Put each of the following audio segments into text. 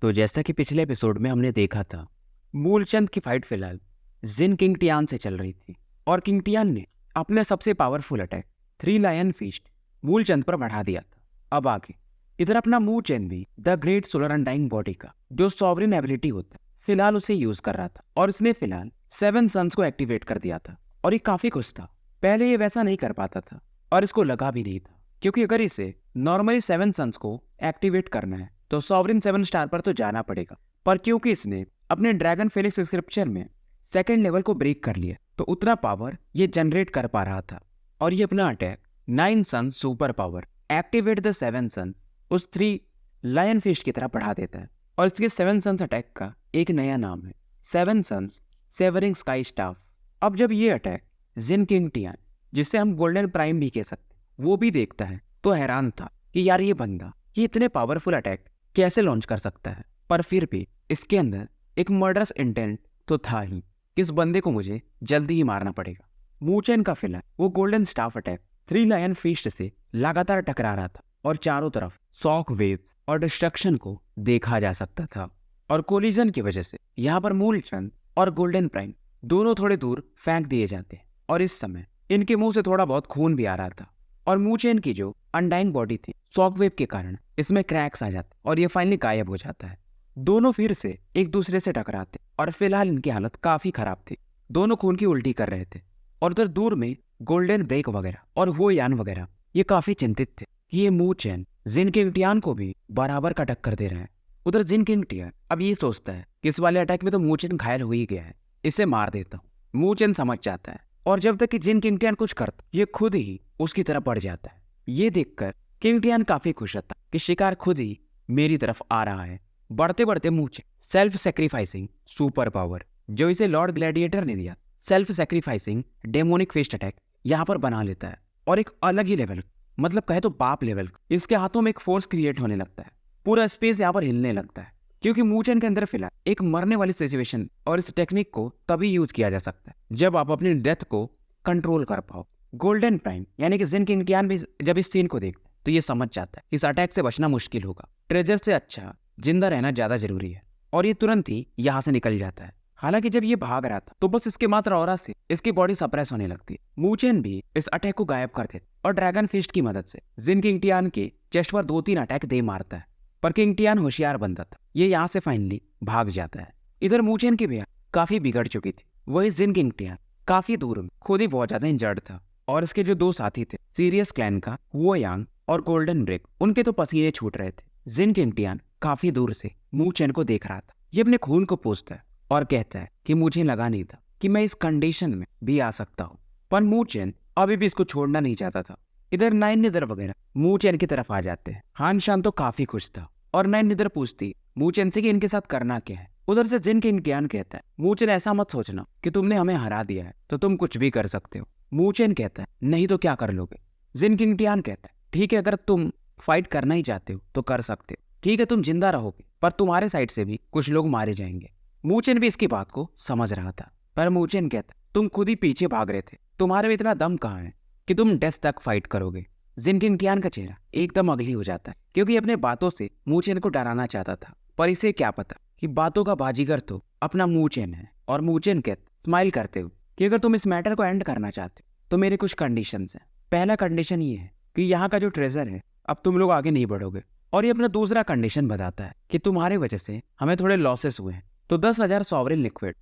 तो जैसा कि पिछले एपिसोड में हमने देखा था, मूलचंद की फाइट फिलहाल जिन किंग टियान से चल रही थी और किंग टियान ने अपने सबसे powerful attack 3 lion feast Moolchand पर बढ़ा दिया था। अब आगे इधर अपना मूलचंद भी the great solar undying body का जो सॉवरिन एबिलिटी होता है फिलहाल उसे यूज कर रहा था और इसने फिलहाल 7 सन्स को एक्टिवेट कर दिया था। और ये काफी खुश था, पहले ये वैसा नहीं कर पाता था और इसको लगा भी नहीं था, क्योंकि अगर इसे नॉर्मली 7 सन्स को एक्टिवेट करना है तो सॉवरिन 7 स्टार पर तो जाना पड़ेगा। पर क्योंकि इसने अपने ड्रैगन फेलिक्स स्क्रिप्चर में सेकेंड लेवल को ब्रेक कर लिया तो उतना पावर ये जनरेट कर पा रहा था। और ये अपना attack 9 sons super power activate the 7 sons उस 3 लायन फिस्ट की तरह बढ़ा देता है। और इसके 7 सन्स अटैक का एक नया नाम है 7 सन्स सेवरिंग स्काई स्टाफ। अब जब ये अटैक जिन किंग टियान, जिसे हम गोल्डन प्राइम भी कह सकते, वो भी देखता है तो हैरान था कि यार ये बंदा ये इतने पावरफुल अटैक कैसे लॉन्च कर सकता है। पर फिर भी इसके अंदर एक मर्डरस इंटेंट तो था ही कि इस बंदे को मुझे जल्दी ही मारना पड़ेगा। मूचेन का फिलहाल वो golden staff attack 3 lion feast से लगातार टकरा रहा था और चारों तरफ शॉक वेव्स और डिस्ट्रक्शन को देखा जा सकता था। और कोलिजन की वजह से यहाँ पर मूलचंद और गोल्डन प्राइम दोनों थोड़े दूर फेंक दिए जाते हैं और इस समय इनके मुंह से थोड़ा बहुत खून भी आ रहा था। और मूचेन की जो अनडाइंग बॉडी थी शॉकवेव के कारण इसमें क्रैक्स आ जाते और ये फाइनली गायब हो जाता है। दोनों फिर से एक दूसरे से टकराते और फिलहाल इनकी हालत काफी खराब थी, दोनों खून की उल्टी कर रहे थे। और उधर दूर में गोल्डन ब्रेक वगैरह और वो यान वगैरह ये काफी चिंतित थे कि ये मूचेन जिन किंग टियान को भी बराबर का टक्कर दे रहा है। उधर जिन किंग टियान अब ये सोचता है कि इस वाले अटैक में तो मूचेन घायल हो ही गया है, इसे मार देता हूँ। मूचेन समझ जाता है और जब तक कि जिन किंग टियान कुछ करता ये खुद ही उसकी तरफ बढ़ जाता है। ये देखकर किंग टियान काफी खुश था कि शिकार खुद ही मेरी तरफ आ रहा है। बढ़ते बढ़ते Muchen self sacrificing super power जो इसे लॉर्ड ग्लैडिएटर ने दिया, self sacrificing demonic fist attack यहाँ पर बना लेता है और एक अलग ही लेवल, मतलब कहे तो बाप लेवल, इसके हाथों में एक फोर्स क्रिएट होने लगता है। पूरा स्पेस यहाँ पर हिलने लगता है क्योंकि मूचेन के अंदर फिलहाल एक मरने वाली सिचुएशन और इस टेक्निक को तभी यूज किया जा सकता है जब आप अपनी डेथ को कंट्रोल कर पाओ। गोल्डन प्राइम यानी कि जिन किंग टियान भी जब इस सीन को देखता है तो ये समझ जाता है इस अटैक से बचना मुश्किल होगा, ट्रेजर से अच्छा जिंदा रहना ज्यादा जरूरी है। और ये तुरंत ही यहाँ से निकल जाता है। हालांकि जब ये भाग रहा था तो बस इसके मात्र ऑरा से इसकी बॉडी सप्रेस होने लगती है। मूचेन भी इस अटैक को गायब कर देता और ड्रैगन फिस्ट की मदद से जिन किंग टियान के चेस्ट पर 2-3 अटैक दे मारता है। पर किंग टियान होशियार बंदा था, ये यहाँ से फाइनली भाग जाता है। इधर मूचेन की बेया काफी बिगड़ चुकी थी, वही जिन किंग टियान काफी दूर में खुद ही बहुत ज्यादा इंजर्ड था। और इसके जो 2 साथी थे सीरियस क्लैन का वो यांग और गोल्डन ब्रेक, उनके तो पसीने छूट रहे थे। जिन किंग टियान काफी दूर से मूचेन को देख रहा था। ये अपने खून को पूछता है और कहता है कि मुझे लगा नहीं था कि मैं इस कंडीशन में भी आ सकता हूँ। पर मूचेन अभी भी इसको छोड़ना नहीं चाहता था। इधर नाइन निदर वगैरह मूचेन की तरफ आ जाते हैं। हान शान तो काफी खुश था और नाइन निदर पूछती मूचेन से कि इनके साथ करना क्या है। उधर से जिन किंग टियान कहता है मूचेन ऐसा मत सोचना कि तुमने हमें हरा दिया है तो तुम कुछ भी कर सकते हो। मूचेन कहता है नहीं तो क्या कर लोगे। जिन किंग टियान कहता है ठीक है, अगर तुम फाइट करना ही चाहते हो तो कर सकते हो, ठीक है तुम जिंदा रहोगे पर तुम्हारे साइड से भी कुछ लोग मारे जाएंगे। मूचेन भी इसकी बात को समझ रहा था पर मूचेन कहता तुम खुद ही पीछे भाग रहे थे, तुम्हारे में इतना दम कहाँ है कि तुम डेथ तक फाइट करोगे। जिन किंग टियान का चेहरा एकदम अगली हो जाता है क्योंकि अपने बातों से मूचेन को डराना चाहता था, पर इसे क्या पता कि बातों का बाजीगर तो अपना मूचेन है। और मूचेन कहता स्माइल करते हुए कि अगर तुम इस मैटर को एंड करना चाहते हो तो मेरे कुछ कंडीशंस हैं। पहला कंडीशन ये है कि यहाँ का जो ट्रेजर है अब तुम लोग आगे नहीं बढ़ोगे। और ये अपना दूसरा कंडीशन बताता है कि तुम्हारे वजह से हमें थोड़े लॉसेस हुए हैं तो 10,000 sovereign liquid,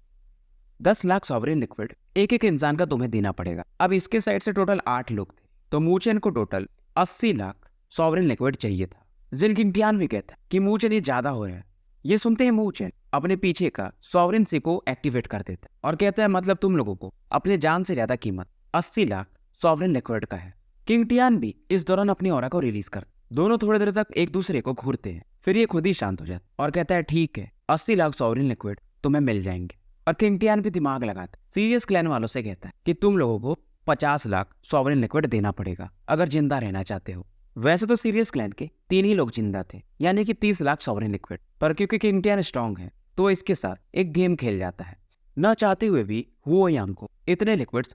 10 lakh sovereign liquid एक एक इंसान का तुम्हें देना पड़ेगा। अब इसके साइड से टोटल 8 लोग थे तो मूचेन को टोटल 80 लाख सॉवरिन लिक्विड चाहिए था। जिन किंग टियान भी कहता है कि मूचेन ये ज्यादा हो रहा है। ये सुनते ही मूचेन अपने पीछे का सॉवरिन सी को एक्टिवेट कर देता है और कहता है मतलब तुम लोगों को अपने जान से ज्यादा कीमत 80 लाख सॉवरिन लिक्विड का है। किंग टियान भी इस दौरान अपनी ऑरा को रिलीज कर, दोनों थोड़ी देर तक एक दूसरे को घूरते हैं, फिर ये खुद ही शांत हो जाता और कहता है ठीक है 80 लाख सॉवरिन लिक्विड तुम्हें मिल जाएंगे। और किंग टियान भी दिमाग लगाता सीरियस क्लैन वालों से कहता है कि तुम लोगों को 50 लाख सॉवरिन लिक्विड देना पड़ेगा अगर जिंदा रहना चाहते हो। वैसे तो सीरियस क्लैन के 3 ही लोग जिंदा थे यानी कि 30 लाख सॉवरिन लिक्विड, पर क्योंकि किंग टियान स्ट्रांग है तो इसके साथ एक गेम खेल जाता है। न चाहते हुए भी वो यांग को इतने लिक्विड्स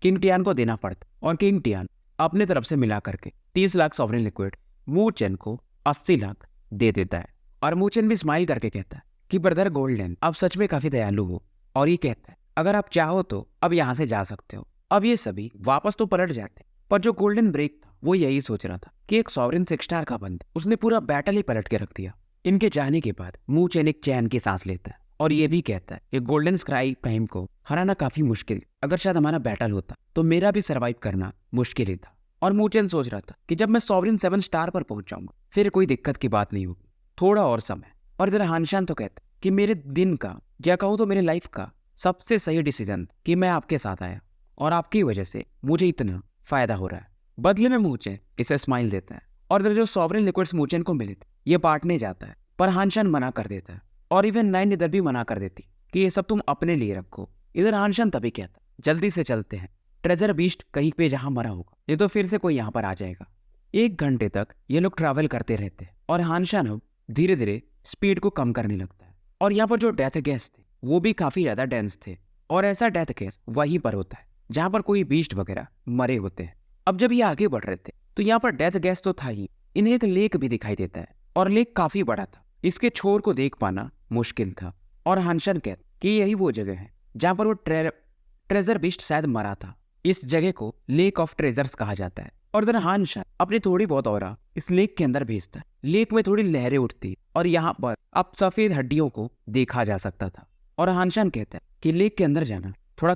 किंग टियान को देना पड़ता और किंग टियान अपने तरफ से मिला करके 30 लाख सॉवरिन लिक्विड मूचेन को 80 लाख दे देता है। और मूचेन भी स्माइल करके कहता है कि ब्रदर गोल्डन अब सच में काफी दयालु हो, और ये कहता है अगर आप चाहो तो अब यहाँ से जा सकते हो। अब ये सभी वापस तो पलट जाते, पर जो गोल्डन ब्रेक था वो यही सोच रहा था कि एक सॉवरेन 6 स्टार का बंद उसने पूरा बैटल ही पलट के रख दिया। इनके जाने के बाद मूचेन एक चैन की सांस लेता है और ये भी कहता है कि गोल्डन स्काई प्राइम को हराना काफी मुश्किल, अगर शायद हमारा बैटल होता तो मेरा भी सर्वाइव करना मुश्किल ही था। और मूचेन सोच रहा था कि जब मैं सॉवरेन 7 स्टार पर पहुंच जाऊंगा फिर कोई दिक्कत की बात नहीं होगी, थोड़ा और समय। और इधर हानशान तो कहता है कि मेरे दिन का या कहूँ तो मेरे लाइफ का सबसे सही डिसीजन कि मैं आपके साथ आया और आपकी वजह से मुझे इतना फायदा हो रहा है। बदले में मूचेन इसे स्माइल देता है और इधर जो सॉवरेन लिक्विड्स मूचेन को मिले थे ये बांटने जाता है, पर हानशान मना कर देता है और इवन 9 इधर भी मना कर देती कि ये सब तुम अपने लिए रखो। इधर हानशान तभी कहता जल्दी से चलते हैं, ट्रेजर बीस्ट कहीं पे जहां मरा होगा ये तो फिर से कोई यहाँ पर आ जाएगा। 1 घंटे तक ये लोग ट्रैवल करते रहते हैं और हानशान अब धीरे धीरे स्पीड को कम करने लगता है। और यहाँ पर जो डेथ गैस थे वो भी काफी ज्यादा डेंस थे, और ऐसा डेथ गैस वहीं पर होता है जहां पर कोई बीस्ट वगैरह मरे होते हैं। अब जब ये आगे बढ़ रहे थे तो यहाँ पर डेथ गैस तो था ही, इन्हें एक लेक भी दिखाई देता है और लेक काफी बड़ा था, इसके छोर को देख पाना मुश्किल था। और हानशान कहता कि यही वो जगह है जहां पर वो ट्रेजर बीस्ट शायद मरा था। इस जगह को लेक ऑफ ट्रेजर्स कहा जाता है। और इधर हानशान अपनी थोड़ी बहुत ऑरा इस लेक के अंदर भेजता है। लेक में थोड़ी लहरें उठती और यहाँ पर अब सफेद हड्डियों को देखा जा सकता था। और हानशान कहता है कि लेक के अंदर जाना थोड़ा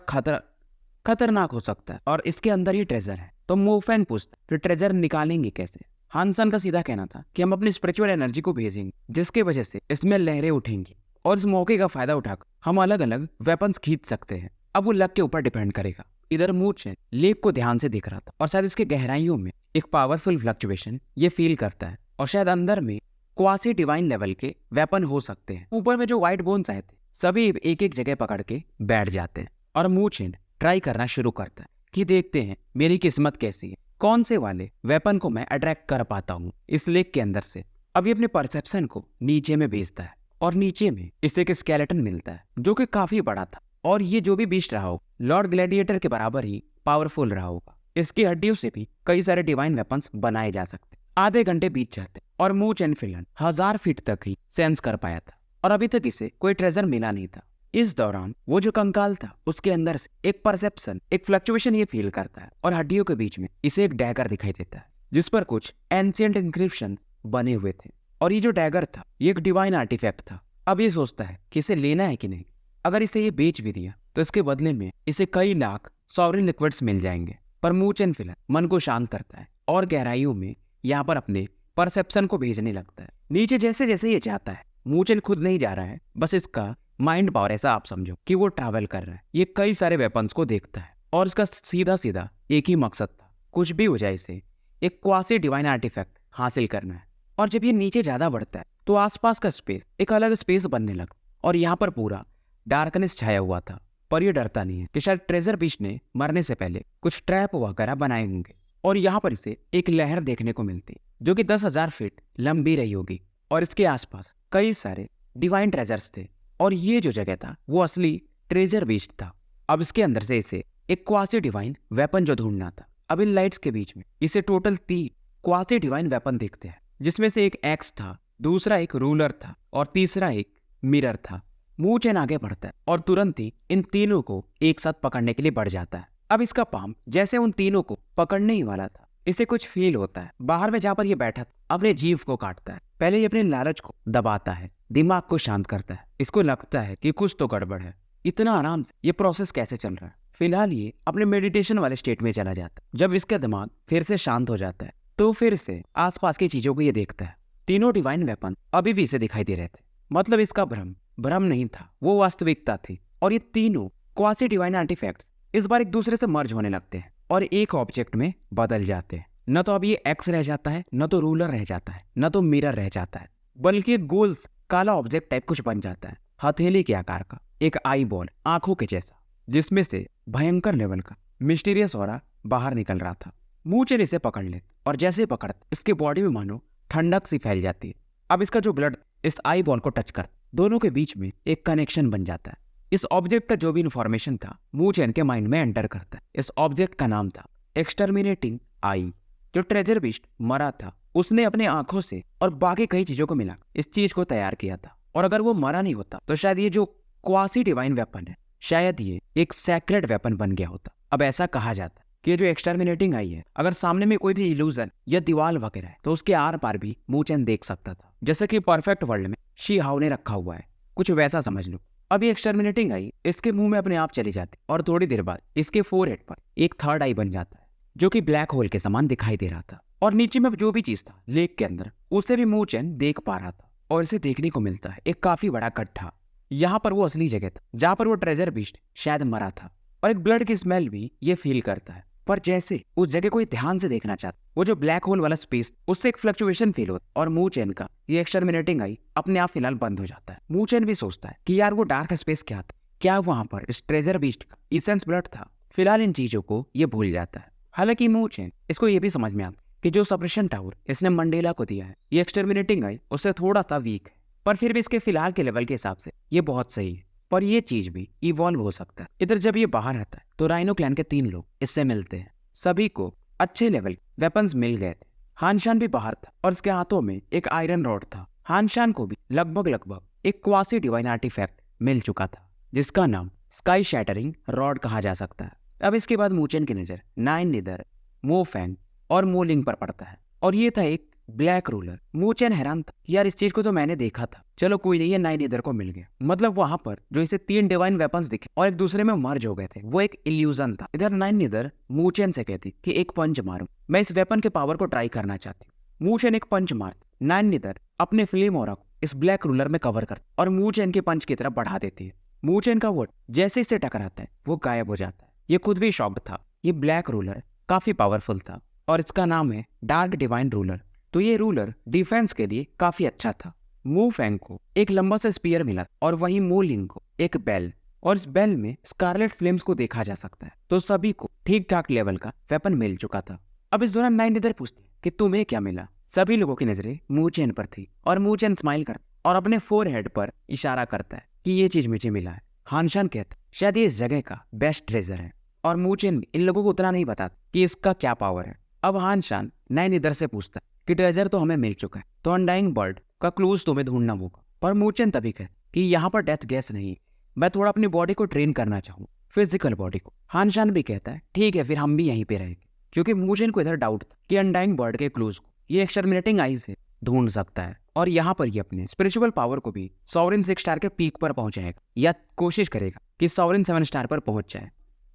खतरनाक हो सकता है और इसके अंदर ही ट्रेजर है। तो मोफैन पूछता है कि ट्रेजर निकालेंगे कैसे। हानशान का सीधा कहना था कि हम अपनी स्पिरिचुअल एनर्जी को भेजेंगे जिसकी वजह से इसमें लहरें उठेंगी और इस मौके का फायदा उठाकर हम अलग अलग वेपन्स खींच सकते हैं। अब वो लक के ऊपर डिपेंड करेगा। इधर मूचेन लेक को ध्यान से देख रहा था और शायद इसके गहराइयों में एक पावरफुल फ्लक्चुएशन ये फील करता है और शायद अंदर में क्वासी डिवाइन लेवल के वेपन हो सकते हैं। ऊपर में जो व्हाइट बोन्स आए थे सभी एक एक जगह पकड़ के बैठ जाते हैं और मूचेन ट्राई करना शुरू करता है कि देखते हैं मेरी किस्मत कैसी है, कौन से वाले वेपन को मैं अट्रैक्ट कर पाता हूँ इस लेक के अंदर से। अब ये अपने परसेप्शन को नीचे में भेजता है और नीचे में इसे एक स्केलेटन मिलता है जो कि काफी बड़ा था और ये जो भी बीस्ट रहा हो लॉर्ड ग्लैडिएटर के बराबर ही पावरफुल रहा होगा। इसकी हड्डियों से भी कई सारे डिवाइन वेपन्स बनाए जा सकते। आधे घंटे बीत जाते और मूचेन फिलहाल 1000 फीट तक ही सेंस कर पाया था और अभी तक इसे कोई ट्रेजर मिला नहीं था। इस दौरान वो जो कंकाल था उसके अंदर से एक परसेप्शन, एक फ्लक्चुएशन ये फील करता है और हड्डियों के बीच में इसे एक डैगर दिखाई देता है जिस पर कुछ एंशिएंट इंक्रिप्शन बने हुए थे। और ये जो डैगर था ये एक डिवाइन आर्टिफैक्ट था। अब ये सोचता है कि इसे लेना है कि नहीं। अगर इसे ये बेच भी दिया तो इसके बदले में इसे कई लाख सॉवरेन लिक्विड्स मिल जाएंगे। पर मूचेन फिलहाल मन को शांत करता है और गहराइयों में यहाँ पर अपने परसेप्शन को भेजने लगता है। नीचे जैसे जैसे ये जाता है मूचेन खुद नहीं जा रहा है, बस इसका माइंड पावर ऐसा आप समझो कि वो ट्रैवल कर रहा है। ये कई सारे वेपन्स को देखता है और इसका सीधा सीधा एक ही मकसद था, कुछ भी हो जाए इसे एक क्वासी डिवाइन आर्टिफैक्ट हासिल करना है। और जब ये नीचे ज्यादा बढ़ता है तो आसपास का स्पेस एक अलग स्पेस बनने लगता और यहाँ पर पूरा डार्कनेस छाया हुआ था। पर ये डरता नहीं है कि शायद ट्रेजर बीस्ट ने मरने से पहले कुछ ट्रैप वगैरह बनाए होंगे। और यहाँ पर इसे एक लहर देखने को मिलती जो कि 10,000 फीट लंबी रही होगी और इसके आसपास कई सारे डिवाइन ट्रेजर्स थे और ये जो जगह था वो असली ट्रेजर बीस्ट था। अब इसके अंदर से इसे एक क्वासी डिवाइन वेपन जो ढूंढना था। अब इन लाइट्स के बीच में इसे टोटल 3 क्वासी डिवाइन वेपन दिखते हैं जिसमें से एक एक्स था, दूसरा एक रूलर था और तीसरा एक मिरर था। मूचेन आगे बढ़ता है और तुरंत ही इन तीनों को एक साथ पकड़ने के लिए बढ़ जाता है। अब इसका पाम जैसे उन तीनों को पकड़ने ही वाला था इसे कुछ फील होता है। बाहर में जहां पर ये बैठा था अपने जीव को काटता है। पहले ये अपने लालच को दबाता है, दिमाग को शांत करता है। इसको लगता है कि कुछ तो गड़बड़ है, इतना आराम से ये प्रोसेस कैसे चल रहा है। फिलहाल ये अपने मेडिटेशन वाले स्टेट में चला जाता है। जब इसका दिमाग फिर से शांत हो जाता है तो फिर से आसपास की चीजों को ये देखता है। तीनों डिवाइन वेपन अभी भी इसे दिखाई दे रहे थे। मतलब इसका भ्रम नहीं था, वो वास्तविकता थी। और ये तीनों क्वासी डिवाइन आर्टिफैक्ट्स इस बार एक दूसरे से मर्ज होने लगते हैं और एक ऑब्जेक्ट में बदल जाते हैं। न तो अब ये एक्स रह जाता है, न तो रूलर रह जाता है, न तो मिरर रह जाता है, बल्कि एक गोल काला ऑब्जेक्ट टाइप कुछ बन जाता है, हथेली के आकार का, एक आई बॉल आंखों के जैसा, जिसमें से भयंकर लेवल का मिस्टीरियस ऑरा बाहर निकल रहा था। मूचेन इसे पकड़ ले और जैसे पकड़ इसके बॉडी में मानो ठंडक सी फैल जाती है। अब इसका जो ब्लड इस आई बॉल को टच कर दोनों के बीच में एक कनेक्शन बन जाता है। इस ऑब्जेक्ट का जो भी इंफॉर्मेशन था मूचेन के माइंड में एंटर करता है। इस ऑब्जेक्ट का नाम था एक्सटर्मिनेटिंग आई। जो ट्रेजर बीस्ट मरा था उसने अपने आंखों से और बाकी कई चीजों को मिला इस चीज को तैयार किया था। और अगर वो मरा नहीं होता तो शायद ये जो क्वासी डिवाइन वेपन है, शायद ये एक सैक्रेड वेपन बन गया होता। अब ऐसा कहा जाता है कि ये जो एक्सटर्मिनेटिंग आई है, अगर सामने में कोई भी इल्यूजन या दीवार वगैरह है तो उसके आर पार भी मू चेन देख सकता था, जैसे कि परफेक्ट वर्ल्ड में शी हाउ ने रखा हुआ है, कुछ वैसा समझ लो। अब ये एक्सटर्मिनेटिंग आई इसके मुंह में अपने आप चली जाती और थोड़ी देर बाद इसके फोरहेड पर एक थर्ड आई बन जाता है जो कि ब्लैक होल के समान दिखाई दे रहा था। और नीचे में जो भी चीज था लेक के अंदर, उसे भी मू चेन देख पा रहा था। और इसे देखने को मिलता है एक काफी बड़ा गड्ढा। यहाँ पर वो असली जगह था जहाँ पर वो ट्रेजर बीस्ट शायद मरा था। और एक ब्लड की स्मेल भी ये फील करता है। पर जैसे उस जगह को ध्यान से देखना चाहता, वो जो ब्लैक होल वाला स्पेस, उससे एक फ्लक्चुएशन फील होता और मू चेन का ये एक्सटर्मिनेटिंग आई अपने आप फिलहाल बंद हो जाता है। मू चेन भी सोचता है कि यार वो डार्क स्पेस क्या था, क्या वहां पर इस ट्रेजर बीस्ट का इसेंस ब्लड था। फिलहाल इन चीजों को ये भूल जाता है। हालांकि मू चेन इसको ये भी समझ में आता कि जो सप्रेशन टावर इसने मंडेला को दिया है, ये एक्सटर्मिनेटिंग आई उससे थोड़ा सा वीक है, पर फिर भी इसके फिलहाल के लेवल के हिसाब से ये बहुत सही है। पर ये चीज भी इवॉल्व हो सकता है। इधर जब ये बाहर आता है तो राइनो क्लैन के 3 लोग इससे मिलते हैं। सभी को अच्छे लेवल वेपन्स मिल गए थे। हानशान भी बाहर था और उसके हाथों में एक आयरन रॉड था। हानशान को भी लगभग एक क्वासी डिवाइन आर्टिफैक्ट मिल चुका था जिसका नाम स्काई शैटरिंग रॉड कहा जा सकता है। अब इसके बाद मूचेन की नजर नाइन निदर, मो फैंग और मो लिंग पर पड़ता है और ये था एक ब्लैक रूलर। मूचेन हैरान था कि यार इस चीज को तो मैंने देखा था, चलो कोई नहीं, ये नाइन निदर को मिल गया। मतलब वहां पर जो इसे 3 डिवाइन वेपन्स दिखे और एक दूसरे में मर्ज हो गए थे, वो एक इल्यूजन था। इधर नाइन निदर मूचेन से कहती कि एक पंच मारूं, मैं इस वेपन के पावर को ट्राई करना चाहती हूँ। मूचेन एक पंच मारती, नाइन निदर अपने फ्लेम ऑरा को इस ब्लैक रूलर में कवर करती और मूचेन के पंच की तरफ बढ़ा देती है। मूचेन का वोट जैसे इससे टकराता है वो गायब हो जाता है। ये खुद भी शॉक्ड था। ये ब्लैक रूलर काफी पावरफुल था और इसका नाम है डार्क डिवाइन रूलर। तो ये रूलर डिफेंस के लिए काफी अच्छा था। मू फैंग को एक लंबा सा स्पीयर मिला और वहीं मू लिंग को एक बेल, और इस बेल में स्कारलेट फ्लेम्स को देखा जा सकता है। तो सभी को ठीक ठाक लेवल का वेपन मिल चुका था। अब इस दौरान नाइन निदर पूछती है कि तुम्हें क्या मिला। सभी लोगों की नजरें मूचेन पर थी और मूचेन स्माइल करता और अपने फोरहेड पर इशारा करता है कि ये चीज मुझे मिला है। हानशान कहता शायद ये इस जगह का बेस्ट ट्रेजर है और मूचेन भी इन लोगों को उतना नहीं बताता कि इसका क्या पावर है। अब हानशान नाइन निदर से पूछता कि ट्रेजर तो हमें मिल चुका है, तो अनडाइंग बर्ड का क्लूज तुम्हें ढूंढना होगा। पर मूचेन तभी कहता कि यहाँ पर डेथ गैस नहीं, मैं थोड़ा अपनी बॉडी को ट्रेन करना चाहूँ, फिजिकल बॉडी को। हानशान भी कहता है ठीक है, फिर हम भी यहीं पे रहेंगे, क्योंकि मूचेन को इधर डाउट था कि अनडाइंग बर्ड के क्लूज को ये एक्सटर्मिनेटिंग आई से ढूंढ सकता है और यहाँ पर ये अपने स्पिरिचुअल पावर को भी सॉवरेन 6 स्टार के पीक पर पहुंचाएगा या कोशिश करेगा कि सॉवरेन 7 स्टार पर पहुंच जाए।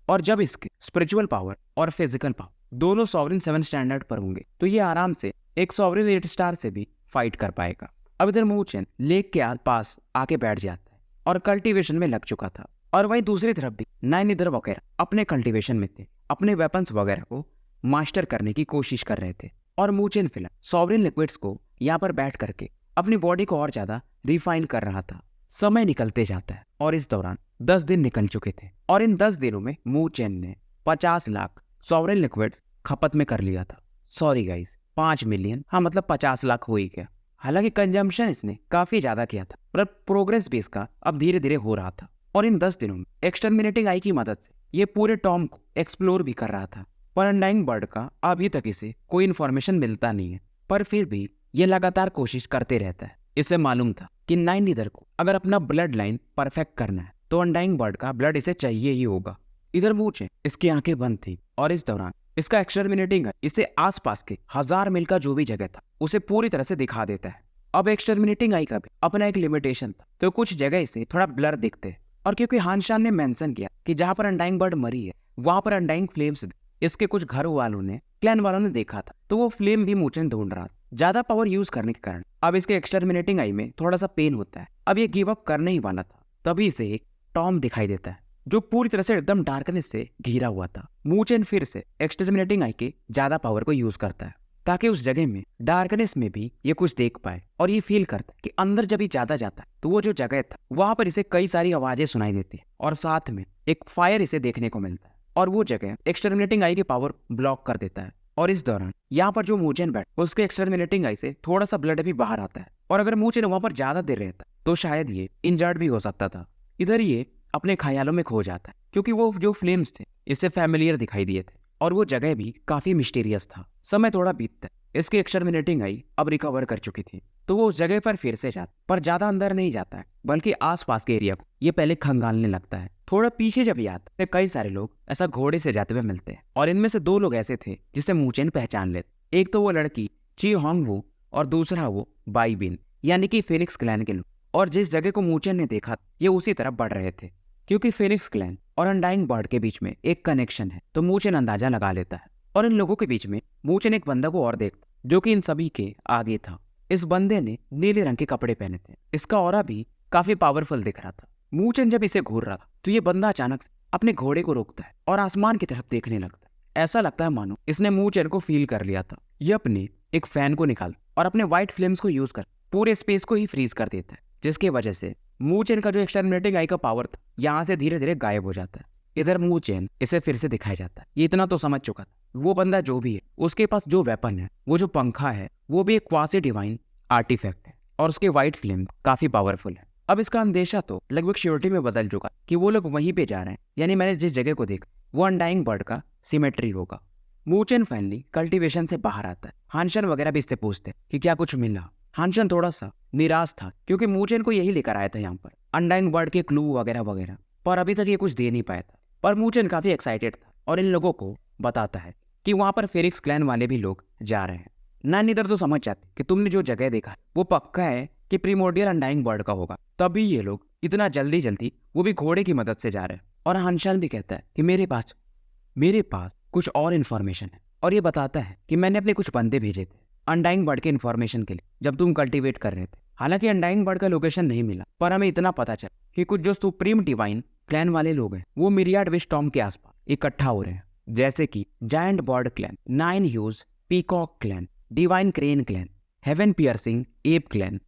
और जब इसके स्पिरिचुअल पावर और फिजिकल पावर दोनों सॉवरेन 7 स्टैंडर्ड पर होंगे तो ये आराम से एक सॉवरेन 8 स्टार से भी फाइट कर पाएगा। अब इधर मूचेन लेक के पास आके बैठ जाता है और कल्टीवेशन में लग चुका था और वहीं दूसरी तरफ भी नाइन निदर वगैरह अपने कल्टीवेशन में थे, अपने वेपन्स वगैरह को मास्टर करने की कोशिश कर रहे थे। और मूचेन फिलहाल सॉवरेन लिक्विड्स को यहाँ पर बैठ करके अपनी बॉडी को और ज्यादा रिफाइन कर रहा था। समय निकलते जाता है और इस दौरान 10 दिन निकल चुके थे और इन 10 दिनों में मूचेन ने 50 लाख सॉवरेन लिक्विड्स खपत में कर लिया था। सॉरी गाइस, 5 मिलियन, हाँ मतलब 50 लाख हो ही गया। हालांकि कंजम्पशन इसने काफी ज्यादा किया था पर प्रोग्रेस भी इसका अब धीरे धीरे हो रहा था। और इन 10 दिनों में एक्सटर्मिनेटिंग आई की मदद से ये पूरे टॉम को एक्सप्लोर भी कर रहा था। पर अनडाइंग बर्ड का अभी तक इसे कोई इन्फॉर्मेशन मिलता नहीं है, पर फिर भी ये लगातार कोशिश करते रहता है। इसे मालूम था कि नाइन निदर को अगर अपना ब्लड लाइन परफेक्ट करना है तो अनडाइंग बर्ड का ब्लड इसे चाहिए ही होगा। इधर मूचेन इसकी आंखें बंद थी और इस दौरान इसका एक्सटर्मिनेटिंग इसे आसपास के 1000 मील का जो भी जगह था उसे पूरी तरह से दिखा देता है। अब एक्सटर्मिनेटिंग आई का भी अपना एक लिमिटेशन था, तो कुछ जगह इसे थोड़ा ब्लर दिखते हैं। और क्योंकि हानशान ने मेंशन किया कि जहां पर अनडाइंग बर्ड मरी है वहां पर अनडाइंग फ्लेम्स इसके कुछ घर वालों ने, क्लैन वालों ने देखा था, तो वो फ्लेम भी मूचेन ढूंढ रहा था। ज्यादा पावर यूज करने के कारण अब इसके एक्सटर्मिनेटिंग आई में थोड़ा सा पेन होता है। अब ये गिव अप करने ही वाला था, तभी इसे एक टॉम दिखाई देता है जो पूरी तरह से एकदम डार्कनेस से घिरा हुआ था। मूचेन फिर से एक्सटर्मिनेटिंग आई के ज्यादा पावर को यूज करता है ताकि उस जगह में डार्कनेस में भी ये कुछ देख पाए और ये फील करता है कि अंदर जब ये ज्यादा जाता है तो वो जो जगह था वहां पर इसे कई सारी आवाजें सुनाई देती है और साथ में एक फायर इसे देखने को मिलता है और वो जगह एक्सटर्मिनेटिंग आई की पावर ब्लॉक कर देता है। और इस दौरान यहाँ पर जो मूचेन बैठ उसके एक्सटर्मिनेटिंग आई से थोड़ा सा ब्लड भी बाहर आता है और अगर मूचेन वहां पर ज्यादा देर रहता तो शायद ये इंजर्ड भी हो सकता था। इधर ये अपने ख्यालों में खो जाता है क्योंकि वो जो फ्लेम्स थे इससे फैमिलियर दिखाई दिए थे और वो जगह भी काफी मिस्टीरियस था। समय थोड़ा बीतता है, इसकी एक्सटरमिनेटिंग आई अब रिकवर कर चुकी थी, तो वो उस जगह पर फिर से जाता, पर ज्यादा अंदर नहीं जाता है, बल्कि आसपास के एरिया को ये पहले खंगालने लगता है। थोड़ा पीछे जब आता है, कई सारे लोग ऐसा घोड़े से जाते हुए मिलते हैं, और इनमें से 2 लोग ऐसे थे जिसे मूचेन पहचान लेते। एक तो वो लड़की ची होंग वू और दूसरा वो बाई बिन, यानी कि फिनिक्स क्लैन के लोग। और जिस जगह को मूचेन ने देखा ये उसी तरफ बढ़ रहे थे, क्योंकि फिनिक्स क्लैन और अनडाइंग बर्ड के बीच में एक कनेक्शन है, तो मूचेन अंदाजा लगा लेता है। और इन लोगों के बीच में मूचेन एक बंदा को और देखता जो कि इन सभी के आगे था। इस बंदे ने नीले रंग के कपड़े पहने थे, इसका ऑरा भी काफी पावरफुल दिख रहा था। मूचेन जब इसे घूर रहा था तो ये बंदा अचानक से अपने घोड़े को रोकता है और आसमान की तरफ देखने लगता है। ऐसा लगता है मानो इसने मूचेन को फील कर लिया था। ये अपने एक फैन को निकालता और अपने व्हाइट फ्लेम्स को यूज कर पूरे स्पेस को ही फ्रीज कर देता है, जिसकी वजह से मूचेन का जो एक्सटरमिनेटिंग आई का पावर था यहाँ से धीरे धीरे गायब हो जाता है। इधर मूचेन इसे फिर से दिखाया जाता है। ये इतना तो समझ चुका था, वो बंदा जो भी है उसके पास जो वेपन है, वो जो पंखा है, वो भी एक क्वासी डिवाइन आर्टिफैक्ट है और उसके व्हाइट फ्लेम काफी पावरफुल है। अब इसका अंदेशा तो लगभग श्योरिटी में बदल चुका कि वो लोग वहीं पे जा रहे हैं, यानी मैंने जिस जगह को देखा वो अनडाइंग बर्ड का सिमेट्री होगा। मूचेन फाइनली कल्टीवेशन से बाहर आता है। हानशन वगैरह भी इससे पूछते कि क्या कुछ मिला। हानशन थोड़ा सा निराश था, क्योंकि मूचेन को यही लेकर आया था यहाँ पर, अनडाइंग बर्ड के क्लू वगैरह वगैरह, पर अभी तक ये कुछ दे नहीं पाया था। पर मूचेन काफी एक्साइटेड था और इन लोगों को बताता है कि वहां पर फिनिक्स क्लैन वाले भी लोग जा रहे हैं। नाइन इधर तो समझ जाते कि तुमने जो जगह देखा वो पक्का है कि प्रीमोर्डियल अनडाइंग बर्ड का होगा, तभी ये लोग इतना जल्दी जल्दी वो भी घोड़े की मदद से जा रहे हैं। और हानशान भी कहता है कि मेरे पास कुछ और इन्फॉर्मेशन है, और ये बताता है कि मैंने अपने कुछ बंदे भेजे थे अनडाइंग बर्ड के इन्फॉर्मेशन के लिए जब तुम कल्टीवेट कर रहे थे। हालांकि अनडाइंग बर्ड का लोकेशन नहीं मिला, पर हमें इतना पता चला कि कुछ जो सुप्रीम डिवाइन क्लैन वाले लोग हैं वो मिरियाड विस्टॉर्म के आसपास इकट्ठा हो रहे हैं, जैसे कि giant bird clan, 9 huge peacock clan, divine crane clan, heaven piercing ape clan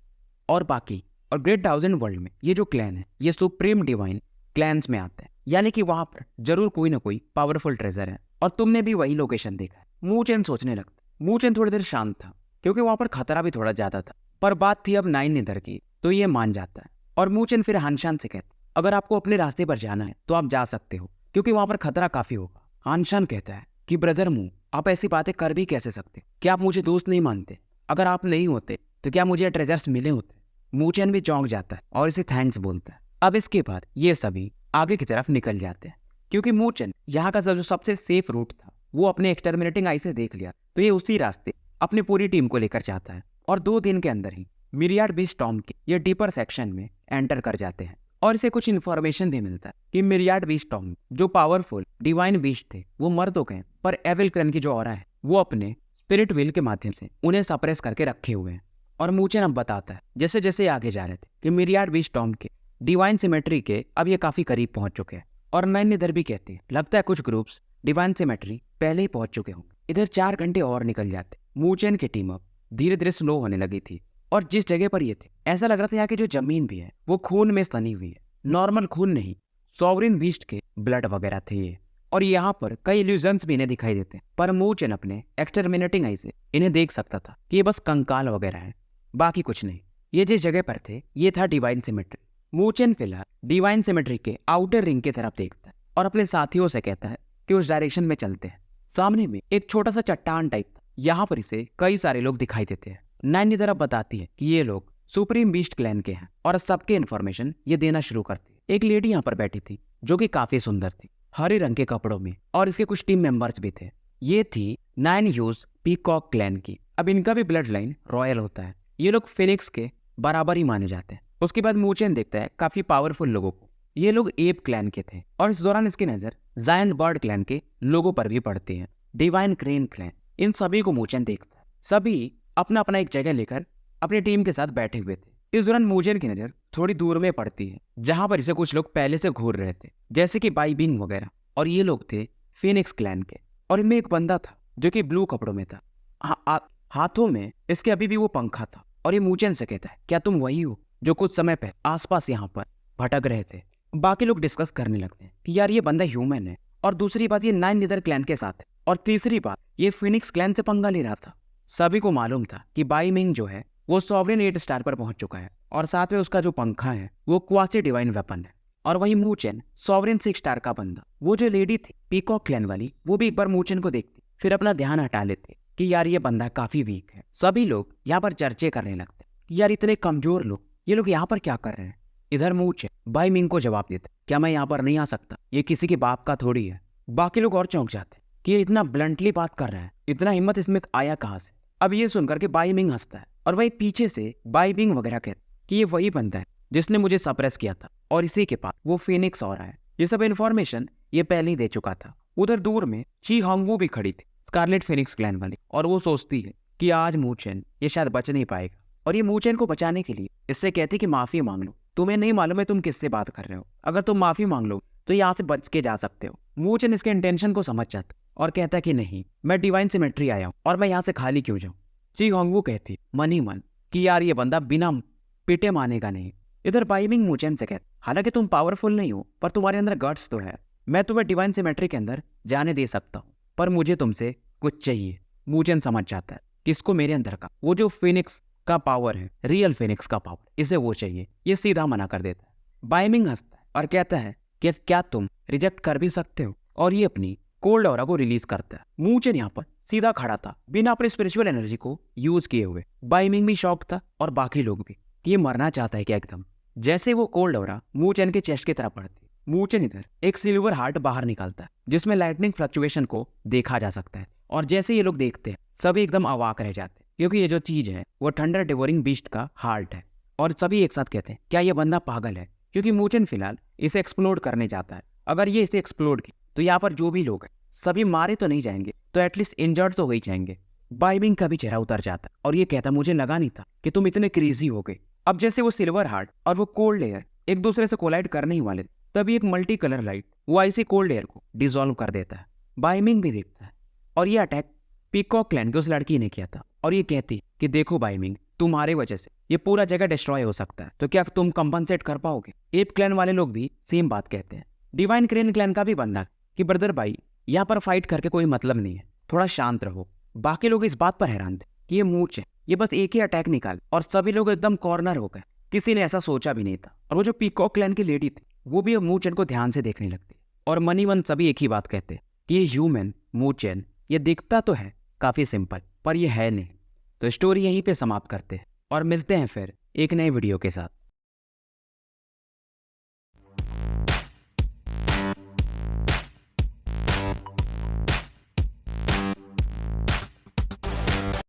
और बाकी। और ग्रेट थाउजेंड वर्ल्ड में ये जो क्लैन है ये सुप्रीम डिवाइन क्लैन्स में आता है, यानी कि वहां पर जरूर कोई ना कोई पावरफुल ट्रेजर है। और तुमने भी वही लोकेशन देखा है। मूचेन सोचने लगता। मूचेन थोड़ी देर शांत था, क्योंकि वहां पर खतरा भी थोड़ा ज्यादा था, पर बात थी अब 9 इधर की, तो ये मान जाता है। और मूचेन फिर हानशान से कहता अगर आपको अपने रास्ते पर जाना है तो आप जा सकते हो, क्योंकि वहां पर खतरा काफी होगा। हानशान कहता है कि ब्रदर मू, आप ऐसी बातें कर भी कैसे सकते? क्या आप मुझे दोस्त नहीं मानते? अगर आप नहीं होते तो क्या मुझे ट्रेजर्स मिले होते? मूचेन भी चौंक जाता है और इसे थैंक्स बोलता है। अब इसके बाद ये सभी आगे की तरफ निकल जाते हैं, क्योंकि मूचेन यहाँ का जो सबसे सेफ रूट था वो अपने एक्सटरमिनेटिंग आई से देख लिया, तो ये उसी रास्ते अपनी पूरी टीम को लेकर जाता है। और 2 दिन के अंदर ही मिरियाड विस्टॉर्म के ये डीपर सेक्शन में एंटर कर जाते हैं। और इसे कुछ इन्फॉर्मेशन भी मिलता है कि मिरियाड विस्टॉर्म जो पावरफुल डिवाइन बीस्ट थे वो मर तो गए, पर एविल क्लैन की जो ऑरा है वो अपने स्पिरिट व्हील के माध्यम से उन्हें सप्रेस करके रखे हुए हैं। और मूचेन अब बताता है जैसे जैसे आगे जा रहे थे कि मिरियाड विस्टॉर्म के डिवाइन सिमेट्री के अब ये काफी करीब पहुंच चुके हैं। और नाइन इधर भी कहते हैं लगता है कुछ ग्रुप्स डिवाइन सिमेट्री पहले ही पहुंच चुके होंगे। इधर 4 घंटे और निकल जाते। मूचेन की टीम अब धीरे धीरे स्लो होने लगी थी, और जिस जगह पर ये थे ऐसा लग रहा था यहाँ की जो जमीन भी है वो खून में सनी हुई है। नॉर्मल खून नहीं, सॉवरिन बीस्ट के ब्लड वगैरह थे ये। और यहाँ पर कई इल्यूजन्स भी इन्हें दिखाई देते हैं, पर मूचेन अपने एक्सटरमिनेटिंग आई से इन्हें देख सकता था कि ये बस कंकाल वगैरह है, बाकी कुछ नहीं। ये जिस जगह पर थे ये था डिवाइन सिमेट्री। मूचेन फिलहाल डिवाइन सिमेट्री के आउटर रिंग की तरफ देखता है और अपने साथियों से कहता है कि उस डायरेक्शन में चलते हैं। सामने में एक छोटा सा चट्टान टाइप था, यहाँ पर इसे कई सारे लोग दिखाई देते हैं। नाइन तरफ बताती है कि ये लोग सुप्रीम बीस्ट क्लैन के हैं, और सबके इन्फॉर्मेशन ये देना शुरू करती है। एक लेडी यहाँ पर बैठी थी जो कि काफी सुंदर थी, हरे रंग के कपड़ों में, और इसके कुछ टीम मेंबर्स भी थे। ये थी 9 ह्यूज पीकॉक क्लैन की। अब इनका भी ब्लड लाइन रॉयल होता है, ये लोग फिनिक्स के बराबर ही माने जाते हैं। उसके बाद मूचेन देखता है काफी पावरफुल लोगों को, ये लोग एप क्लैन के थे। और इस दौरान इसकी नजर जायंट बर्ड क्लैन के लोगों पर भी पड़ती है, डिवाइन क्रेन क्लैन। इन सभी को मूचेन देखता है। सभी अपना अपना एक जगह लेकर अपनी टीम के साथ बैठे हुए थे। इस दौरान मूचेन की नजर थोड़ी दूर में पड़ती है, जहां पर इसे कुछ लोग पहले से घूर रहे थे, जैसे कि बाई बिंग वगैरह। और ये लोग थे फिनिक्स क्लैन के, और इनमें एक बंदा था जो कि ब्लू कपड़ों में था। हाथों में इसके अभी भी वो पंखा था। और ये मूचेन से कहता है क्या तुम वही हो जो कुछ समय पहले आसपास यहाँ पर भटक रहे थे? बाकी लोग डिस्कस करने लगते हैं कि यार ये बंदा ह्यूमन है, और दूसरी बात ये 9 नीदर क्लैन के साथ है, और तीसरी बात ये फिनिक्स क्लैन से पंगा ले रहा था। सभी को मालूम था कि बाई मिंग जो है वो सॉवरेन 8 स्टार पर पहुंच चुका है, और साथ में उसका जो पंखा है वो क्वासी डिवाइन वेपन है। और वही मूचेन सॉवरेन 6 स्टार का बंदा, वो जो लेडी थी पीकॉक क्लैन वाली, वो भी एक बार मूचेन को देखती, फिर अपना ध्यान हटा लेते कि यार ये बंदा काफी वीक है। सभी लोग यहाँ पर चर्चे करने लगते कि यार इतने कमजोर लोग, ये लोग यहाँ पर क्या कर रहे हैं। इधर मूचेन बाई मिंग को जवाब देते, क्या मैं यहाँ पर नहीं आ सकता, ये किसी के बाप का थोड़ी है। बाकी लोग और चौंक जाते कि ये इतना ब्लंटली बात कर रहा है, इतना हिम्मत इसमें आया कहाँ से। अब ये सुनकर के बाई मिंग हंसता है और वही पीछे से बाई मिंग वगैरह कहते कि ये वही बंदा है जिसने मुझे सप्रेस किया था और इसी के पास वो फिनिक्स और है। ये सब इन्फॉर्मेशन ये पहले ही दे चुका था। उधर दूर में ची होंगवू भी खड़ी थी, स्कारलेट फिनिक्स क्लैन वाली, और वो सोचती है कि आज मूचेन ये शायद बच नहीं पाएगा। और ये मूचेन को बचाने के लिए इससे कहती कि माफी मांग लो, तुम्हें नहीं मालूम है तुम किससे बात कर रहे हो, अगर तुम माफी मांग लो तो यहाँ से बच के जा सकते हो। मूचेन इसके इंटेंशन को समझ जाता और कहता कि नहीं, मैं डिवाइन सिमेट्री आया हूँ और मैं यहाँ से खाली क्यों जाऊँ। ची होंगवू कहती मन ही मन कि यार ये बंदा बिना पिटे मानेगा नहीं। इधर बाई मिंग मूचेन से कहती, हालांकि तुम पावरफुल नहीं हो पर तुम्हारे अंदर गट्स तो है, मैं तुम्हें डिवाइन सिमेट्री के अंदर जाने दे सकता हूँ, पर मुझे तुमसे कुछ चाहिए। मूचेन समझ जाता है कि इसको मेरे अंदर का वो जो फिनिक्स का पावर है, रियल फिनिक्स का पावर, इसे वो चाहिए। ये सीधा मना कर देता है। बाई मिंग हंसता है और कहता है कि क्या तुम रिजेक्ट कर भी सकते हो, और ये अपनी कोल्ड ऑरा को रिलीज करता है। मूचेन यहाँ पर सीधा खड़ा था बिना अपनी स्पिरिचुअल एनर्जी को यूज किए हुए। बाई मिंग भी शॉक था और बाकी लोग भी कि ये मरना चाहता है क्या एकदम। जैसे वो कोल्ड ऑरा मूचेन के चेस्ट की तरफ बढ़ती, मूचेन इधर एक सिल्वर हार्ट बाहर निकालता है जिसमें लाइटनिंग फ्लक्चुएशन को देखा जा सकता है। और जैसे ये लोग देखते हैं सभी एकदम अवाक रह जाते हैं, क्योंकि ये जो चीज है वो थंडर डिवोरिंग बीस्ट का हार्ट है। और सभी एक साथ कहते हैं क्या ये बंदा पागल है, क्योंकि मूचेन फिलहाल इसे एक्सप्लोड करने जाता है। अगर ये इसे एक्सप्लोड की तो यहाँ पर जो भी लोग हैं सभी मारे तो नहीं जाएंगे तो एटलीस्ट इंजर्ड तो हो ही जाएंगे। बाई मिंग का भी चेहरा उतर जाता है और ये कहता, मुझे लगा नहीं था कि तुम इतने क्रेजी हो गए। अब जैसे वो सिल्वर हार्ट और वो कोल्ड एयर एक दूसरे से कोलाइड करने ही वाले, तभी एक मल्टी कलर लाइट वो ऐसी कोल्ड एयर को डिसॉल्व कर देता है। बाई मिंग भी देखता है और ये अटैक पीकॉक क्लैन की उस लड़की ने किया था, और ये कहती कि देखो बाई मिंग, तुम्हारे वजह से ये पूरा जगह डिस्ट्रॉय हो सकता है, तो क्या तुम कंपनसेट कर पाओगे। एप क्लैन वाले लोग भी सेम बात कहते हैं। डिवाइन क्रेन क्लैन का भी बंदा कि ब्रदर भाई, यहाँ पर फाइट करके कोई मतलब नहीं है, थोड़ा शांत रहो। बाकी लोग इस बात पर हैरान थे कि ये मूच है, ये बस एक ही अटैक निकाल, और सभी लोग एकदम कॉर्नर हो गए, किसी ने ऐसा सोचा भी नहीं था। और वो जो पीकॉक क्लैन की लेडी थी वो भी मूचेन को ध्यान से देखने लगती, और मनी मन सभी एक ही बात कहते कि ये ह्यूमन मूचेन ये दिखता तो है काफी सिंपल, पर ये है नहीं। तो स्टोरी यहीं पे समाप्त करते हैं और मिलते हैं फिर एक नए वीडियो के साथ।